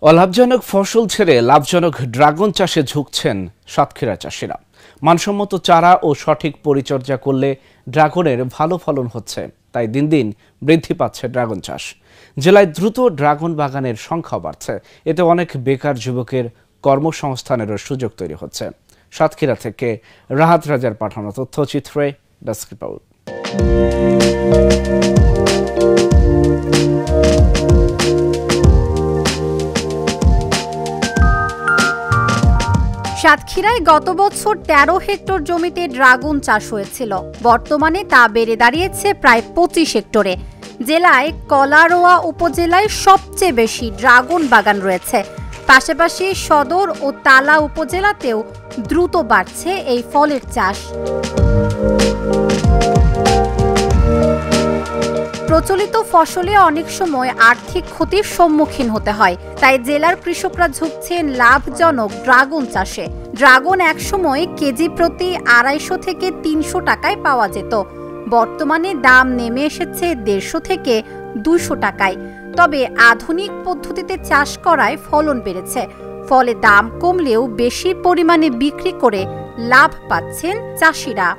অলাভজনক ফসল ছেড়ে লাভজনক ড্রাগন চাষে ঝুঁকছেন সাতক্ষীরা চাষিরা। মানসম্মত চারা ও সঠিক পরিচর্যা করলে ড্রাগনের ভালো ফলন হচ্ছে, তাই দিন দিন বৃদ্ধি পাচ্ছে ড্রাগন চাষ। জেলায় দ্রুত ড্রাগন বাগানের সংখ্যা বাড়ছে, এতে অনেক বেকার যুবকের কর্মসংস্থানেরও সুযোগ তৈরি হচ্ছে। সাতক্ষীরা থেকে রাহাত রাজার পাঠানো তথ্যচিত্রে ডেস্ক রিপোর্ট। সাতক্ষীরায় গত বছর ১৩ হেক্টর জমিতে ড্রাগন চাষ হয়েছিল, বর্তমানে তা বেড়ে দাঁড়িয়েছে প্রায় ২৫ হেক্টরে। জেলায় কলারোয়া উপজেলায় সবচেয়ে বেশি ড্রাগন বাগান রয়েছে, পাশাপাশি সদর ও তালা উপজেলাতেও দ্রুত বাড়ছে এই ফলের চাষ। প্রচলিত ফসলে অনেক সময় আর্থিক ক্ষতির সম্মুখীন হতে হয়, তাই জেলার কৃষকরা ঝুঁকছেন লাভজনক ড্রাগন চাষে। ড্রাগন একসময় কেজি প্রতি ২৫০ থেকে ৩০০ টাকায় পাওয়া যেত, বর্তমানে দাম নেমে এসেছে ১৫০ থেকে ২০০ টাকায়। তবে আধুনিক পদ্ধতিতে চাষ করায় ফলন বেড়েছে, ফলে দাম কমলেও বেশি পরিমাণে বিক্রি করে লাভ পাচ্ছেন চাষিরা।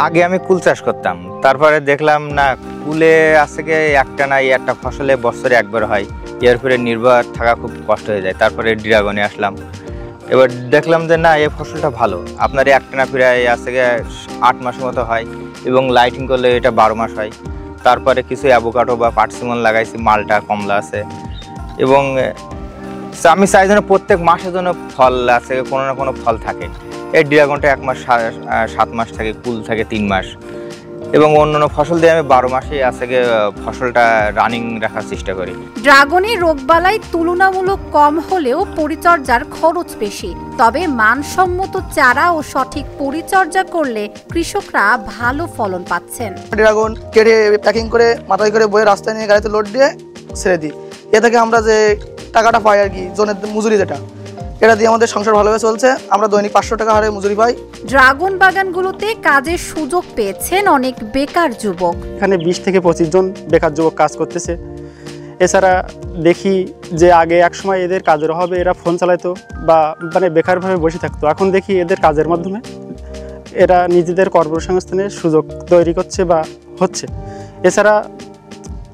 আগে আমি কুল চাষ করতাম, তারপরে দেখলাম না, কুলে আছে একটা ফসলে বছরে একবার হয়, এর ফলে নির্ভর থাকা খুব কষ্ট হয়ে যায়। তারপরে ড্রাগনে আসলাম, এবার দেখলাম যে না, এই ফসলটা ভালো, আপনার একটানা ফিরে আছে ৮ মাসের মতো হয় এবং লাইটিং করলে এটা ১২ মাস হয়। তারপরে কিছু অ্যাভোকাডো বা পার্সিমন লাগাইছি, মালটা কমলা আছে, এবং আমি চাই যেন প্রত্যেক মাসের জন্য ফল আছে, কোনো না কোনো ফল থাকে। এই ড্রাগনটা ১ মাস ৭ মাস থাকে, কুল থাকে ৩ মাস, এবং অন্যান্য ফসল দিয়ে আমি ১২ মাসে আছে ফসলটা রানিং রাখার চেষ্টা করি। ড্রাগনের রোগবালাই তুলনামূলক কম হলেও পরিচর্যার খরচ বেশি, তবে মানসম্মত চারা ও সঠিক পরিচর্যা করলে কৃষকরা ভালো ফলন পাচ্ছেন। ড্রাগন কেটে প্যাকিং করে মাথায় করে বয়ে রাস্তায় নিয়ে গাড়িতে লোড দিয়ে ছেড়ে দিই, এ থেকে আমরা যে টাকাটা পাই আর কি, জনের মজুরি, যেটা এটা দিয়ে আমাদের সংসার ভালোভাবে চলছে। আমরা দৈনিক ৫০০ টাকা হারে মজুরি পাই। ড্রাগন বাগানগুলোতে কাজের সুযোগ পেয়েছেন অনেক বেকার যুবক। এখানে ২০ থেকে ২৫ জন বেকার যুবক কাজ করতেছে। এছাড়া দেখি যে আগে এক সময় এদের কাজের অভাবে এরা ফোন চালাইতো বা বেকারভাবে বসে থাকতো, এখন দেখি এদের কাজের মাধ্যমে এরা নিজেদের কর্মসংস্থানের সুযোগ তৈরি করছে বা হচ্ছে। এছাড়া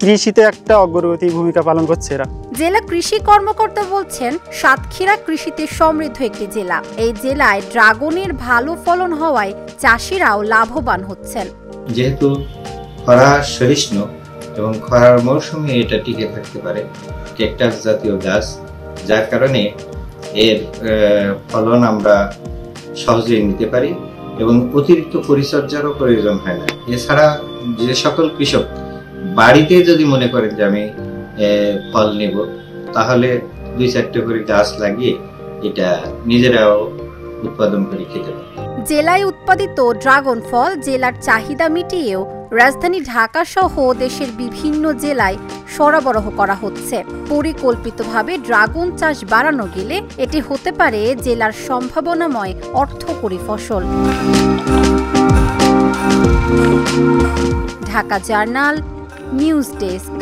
কৃষিতে একটা অগ্রগতি ভূমিকা পালন করছে এরা। জেলা কৃষি কর্মকর্তা বলছেন, সাতক্ষীরা কৃষিতে সমৃদ্ধ একটি জেলা। এই জেলায় ড্রাগনের ভালো ফলন হওয়ায় চাষিরাও লাভবান হচ্ছেন। যেহেতু খরা সহিষ্ণু এবং খরার মৌসুমে এটা টিকে থাকতে পারে, ক্যাকটাস জাতীয় গাছ, যার কারণে এর ফলন আমরা সহজেই নিতে পারি এবং অতিরিক্ত পরিচর্যারও প্রয়োজন হয় না। এছাড়া যে সকল কৃষক বাড়িতে যদি মনে করেন যে আমি ফল নেব, তাহলে ২-৪টে করে গাছ লাগিয়ে এটা নিজেরাও উৎপাদন করে খেতে পারে। জেলায় উৎপাদিত ড্রাগন ফল জেলার চাহিদা মিটিয়েও রাজধানী ঢাকা সহ দেশের বিভিন্ন জেলায় সরবরাহ করা হচ্ছে। পরিকল্পিতভাবে ড্রাগন চাষ বাড়ানো গেলে এটি হতে পারে জেলার সম্ভাবনাময় অর্থকরী ফসল। Dhaka journal news desk.